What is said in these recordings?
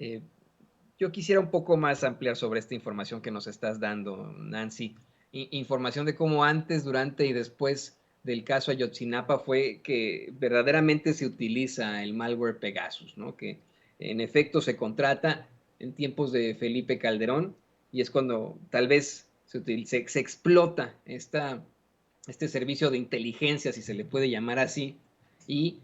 Eh, yo quisiera un poco más ampliar sobre esta información que nos estás dando, Nancy. Información de cómo antes, durante y después del caso Ayotzinapa fue que verdaderamente se utiliza el malware Pegasus, ¿no? Que en efecto se contrata en tiempos de Felipe Calderón y es cuando tal vez se explota este servicio de inteligencia, si se le puede llamar así, y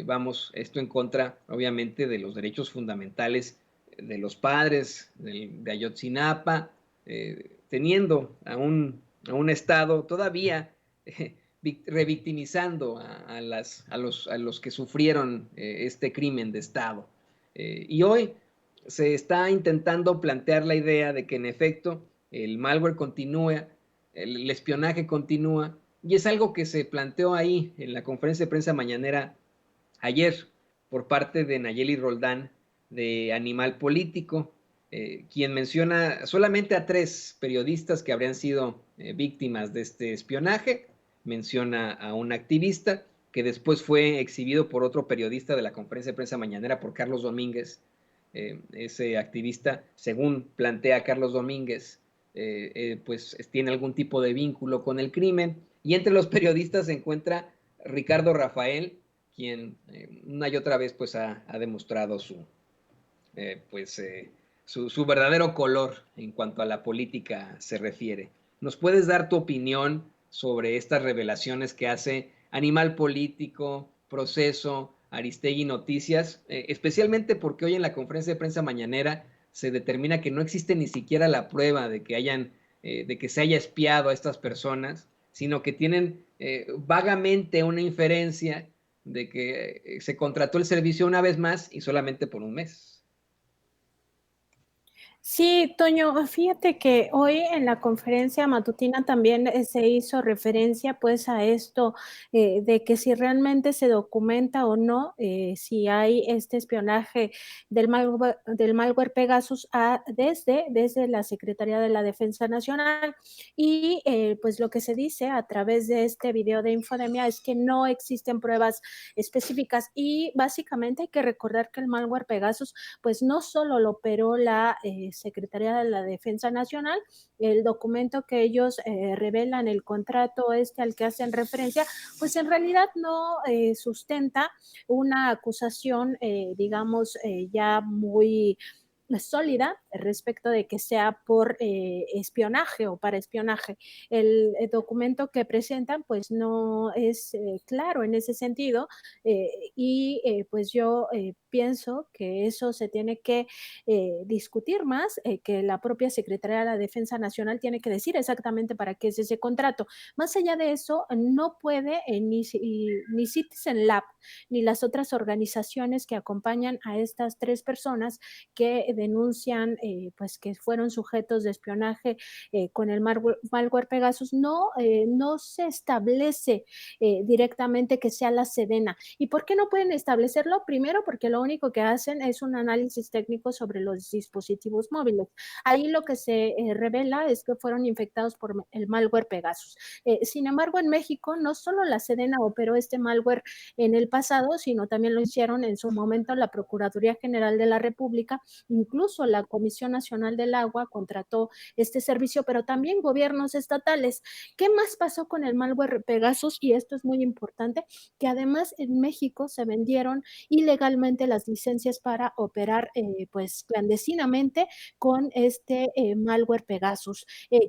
vamos, esto en contra, obviamente, de los derechos fundamentales de los padres de Ayotzinapa, teniendo a un Estado todavía revictimizando a los que sufrieron este crimen de Estado. Y hoy se está intentando plantear la idea de que en efecto el malware continúa, el espionaje continúa, y es algo que se planteó ahí en la conferencia de prensa mañanera ayer por parte de Nayeli Roldán de Animal Político, quien menciona solamente a 3 periodistas que habrían sido víctimas de este espionaje. Menciona a un activista que después fue exhibido por otro periodista de la conferencia de prensa mañanera, por Carlos Domínguez. Ese activista, según plantea Carlos Domínguez, pues tiene algún tipo de vínculo con el crimen. Y entre los periodistas se encuentra Ricardo Rafael, quien una y otra vez pues ha demostrado pues, su verdadero color en cuanto a la política se refiere. ¿Nos puedes dar tu opinión sobre estas revelaciones que hace Animal Político, Proceso, Aristegui Noticias? Especialmente porque hoy en la conferencia de prensa mañanera se determina que no existe ni siquiera la prueba de que se haya espiado a estas personas, sino que tienen vagamente una inferencia de que se contrató el servicio una vez más y solamente por un mes. Sí, Toño, fíjate que hoy en la conferencia matutina también se hizo referencia pues a esto de que si realmente se documenta o no, si hay este espionaje del malware Pegasus desde la Secretaría de la Defensa Nacional y pues lo que se dice a través de este video de Infodemia es que no existen pruebas específicas y básicamente hay que recordar que el malware Pegasus pues no solo lo operó la Secretaría de la Defensa Nacional, el documento que ellos revelan, el contrato este al que hacen referencia, pues en realidad no sustenta una acusación, digamos, ya muy sólida respecto de que sea por espionaje o para espionaje. El documento que presentan pues no es claro en ese sentido y pues yo pienso que eso se tiene que discutir más, que la propia Secretaría de la Defensa Nacional tiene que decir exactamente para qué es ese contrato. Más allá de eso, no puede ni Citizen Lab ni las otras organizaciones que acompañan a estas 3 personas que denuncian pues que fueron sujetos de espionaje con el malware Pegasus, no se establece directamente que sea la Sedena. ¿Y por qué no pueden establecerlo? Primero, porque lo único que hacen es un análisis técnico sobre los dispositivos móviles. Ahí lo que se revela es que fueron infectados por el malware Pegasus. Sin embargo, en México no solo la Sedena operó este malware en el pasado, sino también lo hicieron en su momento la Procuraduría General de la República, incluso la Comisión Nacional del Agua contrató este servicio, pero también gobiernos estatales. ¿Qué más pasó con el malware Pegasus? Y esto es muy importante, que además en México se vendieron ilegalmente las licencias para operar pues clandestinamente con este malware Pegasus.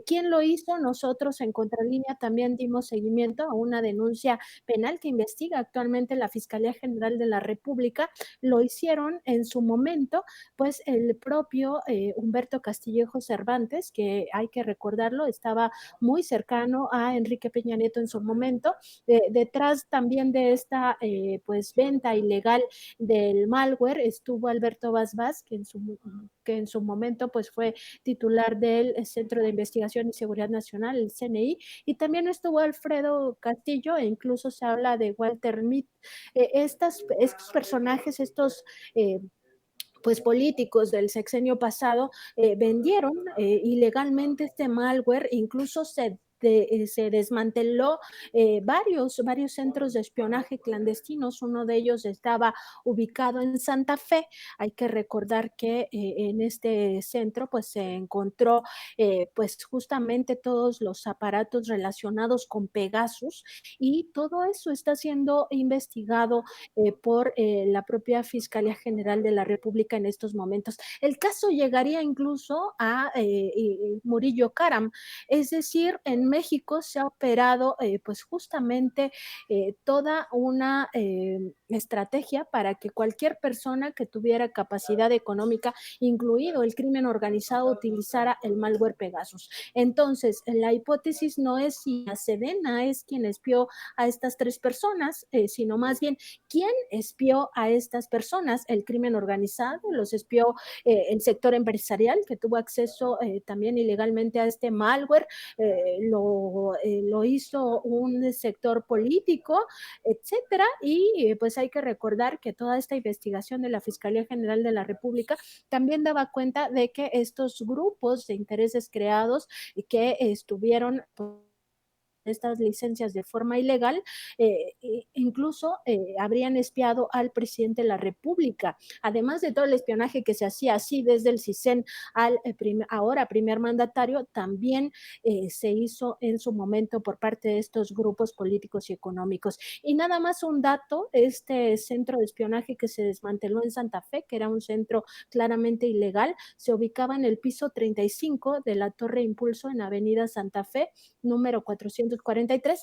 ¿Quién lo hizo? Nosotros en Contralínea también dimos seguimiento a una denuncia penal que investiga actualmente la Fiscalía General de la República. Lo hicieron en su momento, pues el propio Humberto Castillejo Cervantes, que hay que recordarlo, estaba muy cercano a Enrique Peña Nieto en su momento. Detrás también de esta pues venta ilegal del malware estuvo Alberto Basbás, que en su momento pues fue titular del Centro de Investigación y Seguridad Nacional, el CNI, y también estuvo Alfredo Castillo e incluso se habla de Walter Mitt. Estos personajes, estos pues políticos del sexenio pasado vendieron ilegalmente este malware, incluso se se desmanteló varios centros de espionaje clandestinos. Uno de ellos estaba ubicado en Santa Fe. Hay que recordar que en este centro pues se encontró pues justamente todos los aparatos relacionados con Pegasus, y todo eso está siendo investigado por la propia Fiscalía General de la República en estos momentos. El caso llegaría incluso a Murillo Karam, es decir, en México se ha operado pues justamente toda una estrategia para que cualquier persona que tuviera capacidad económica, incluido el crimen organizado, utilizara el malware Pegasus. Entonces, la hipótesis no es si la Sedena es quien espió a estas tres personas, sino más bien quién espió a estas personas. El crimen organizado los espió, el sector empresarial que tuvo acceso también ilegalmente a este malware, lo hizo un sector político, etcétera. Y pues hay que recordar que toda esta investigación de la Fiscalía General de la República también daba cuenta de que estos grupos de intereses creados que estuvieron estas licencias de forma ilegal, incluso habrían espiado al presidente de la República, además de todo el espionaje que se hacía así desde el CISEN al ahora primer mandatario, también se hizo en su momento por parte de estos grupos políticos y económicos. Y nada más un dato, este centro de espionaje que se desmanteló en Santa Fe, que era un centro claramente ilegal, se ubicaba en el piso 35 de la Torre Impulso en Avenida Santa Fe, número 443,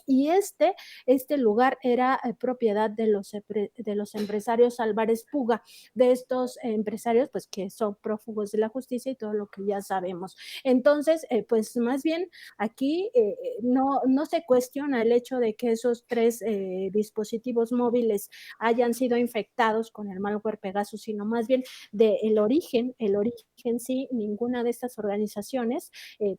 y este lugar era propiedad de los empresarios Álvarez Puga, de estos empresarios pues que son prófugos de la justicia y todo lo que ya sabemos. Entonces, pues más bien aquí no se cuestiona el hecho de que esos tres dispositivos móviles hayan sido infectados con el malware Pegasus, sino más bien el origen sí, ninguna de estas organizaciones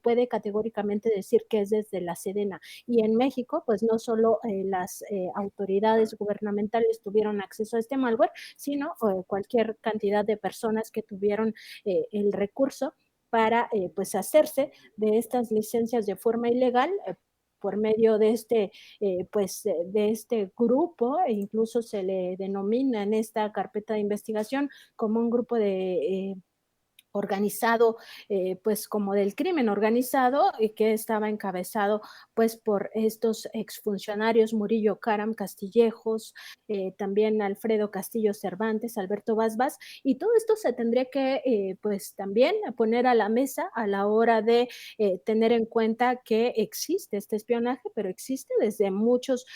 puede categóricamente decir que es desde la Sedena. Y en México, pues no solo las autoridades gubernamentales tuvieron acceso a este malware, sino cualquier cantidad de personas que tuvieron el recurso para pues hacerse de estas licencias de forma ilegal, por medio de de este grupo, e incluso se le denomina en esta carpeta de investigación como un grupo de organizado, pues como del crimen organizado, y que estaba encabezado pues por estos exfuncionarios Murillo Karam, Castillejos, también Alfredo Castillo Cervantes, Alberto Basbás, y todo esto se tendría que pues también poner a la mesa a la hora de tener en cuenta que existe este espionaje, pero existe desde muchos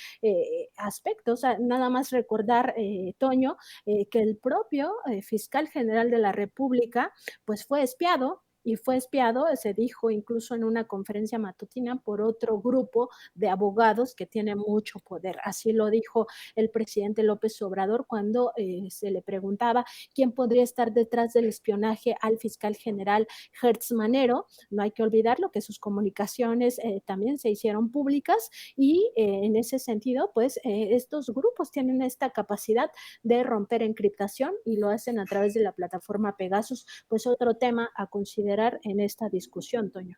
aspectos. Nada más recordar, Toño, que el propio fiscal general de la República pues fue espiado, y fue espiado, se dijo incluso en una conferencia matutina, por otro grupo de abogados que tiene mucho poder. Así lo dijo el presidente López Obrador cuando se le preguntaba quién podría estar detrás del espionaje al fiscal general Hertz Manero. No hay que olvidarlo que sus comunicaciones también se hicieron públicas, y en ese sentido, pues estos grupos tienen esta capacidad de romper encriptación y lo hacen a través de la plataforma Pegasus. Pues otro tema a considerar en esta discusión, Toño.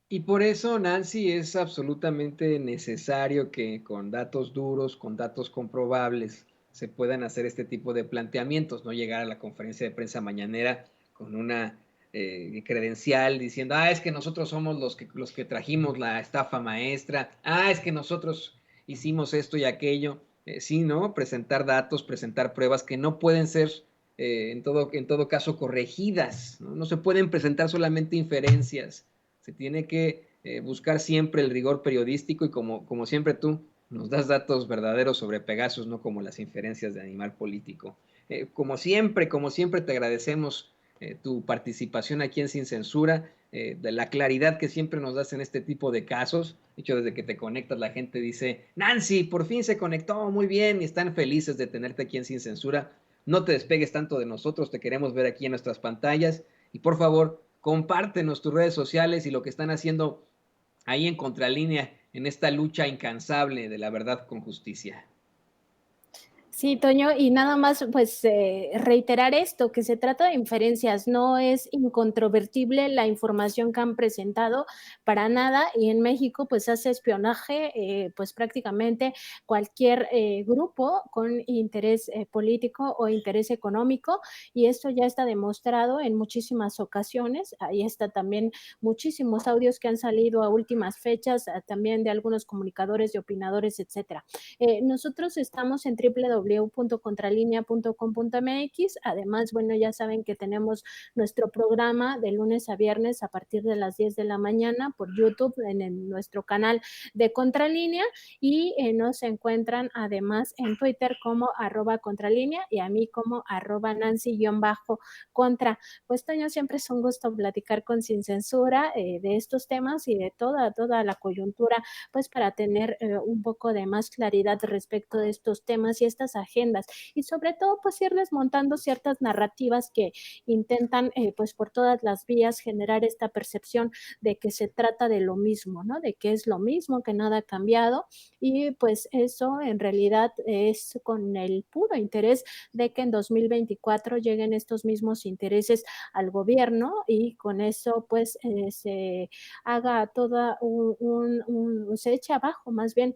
Y por eso, Nancy, es absolutamente necesario que con datos duros, con datos comprobables, se puedan hacer este tipo de planteamientos, no llegar a la conferencia de prensa mañanera con una credencial diciendo, es que nosotros somos los que trajimos la estafa maestra, es que nosotros hicimos esto y aquello. Sí, ¿no? Presentar datos, presentar pruebas que no pueden ser en todo caso corregidas, ¿no? No se pueden presentar solamente inferencias. Se tiene que buscar siempre el rigor periodístico y como siempre tú nos das datos verdaderos sobre Pegasus, no como las inferencias de Animal Político. Como siempre te agradecemos tu participación aquí en Sin Censura, de la claridad que siempre nos das en este tipo de casos. De hecho, desde que te conectas la gente dice, Nancy, por fin se conectó, muy bien, y están felices de tenerte aquí en Sin Censura. No te despegues tanto de nosotros, te queremos ver aquí en nuestras pantallas y por favor, compártenos tus redes sociales y lo que están haciendo ahí en Contralínea en esta lucha incansable de la verdad con justicia. Sí, Toño, y nada más, pues reiterar esto, que se trata de inferencias, no es incontrovertible la información que han presentado para nada, y en México pues hace espionaje pues prácticamente cualquier grupo con interés político o interés económico, y esto ya está demostrado en muchísimas ocasiones. Ahí está también muchísimos audios que han salido a últimas fechas, también de algunos comunicadores y opinadores, etcétera. Nosotros estamos en www.contralinea.com.mx. Además, bueno, ya saben que tenemos nuestro programa de lunes a viernes a partir de las 10 de la mañana por YouTube nuestro canal de Contralínea, y nos encuentran además en Twitter como @contralínea y a mí como @Nancy-contra. Pues Toño, siempre es un gusto platicar con Sin Censura de estos temas y de toda la coyuntura, pues para tener un poco de más claridad respecto de estos temas y estas agendas, y sobre todo pues irles montando ciertas narrativas que intentan pues por todas las vías generar esta percepción de que se trata de lo mismo, ¿no? De que es lo mismo, que nada ha cambiado, y pues eso en realidad es con el puro interés de que en 2024 lleguen estos mismos intereses al gobierno, y con eso pues se haga toda se eche abajo más bien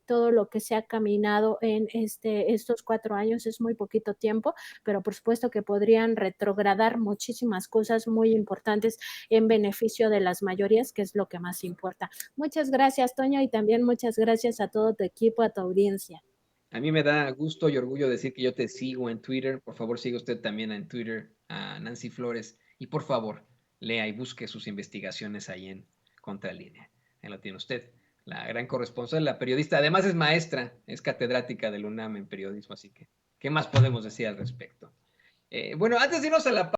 todo lo que se ha caminado en estos 4 años. Es muy poquito tiempo, pero por supuesto que podrían retrogradar muchísimas cosas muy importantes en beneficio de las mayorías, que es lo que más importa. Muchas gracias, Toño, y también muchas gracias a todo tu equipo, a tu audiencia. A mí me da gusto y orgullo decir que yo te sigo en Twitter. Por favor, siga usted también en Twitter a Nancy Flores. Y por favor, lea y busque sus investigaciones ahí en Contralínea. Ahí lo tiene usted, la gran corresponsal, la periodista. Además es maestra, es catedrática del UNAM en periodismo, así que, ¿qué más podemos decir al respecto? Bueno, antes de irnos a la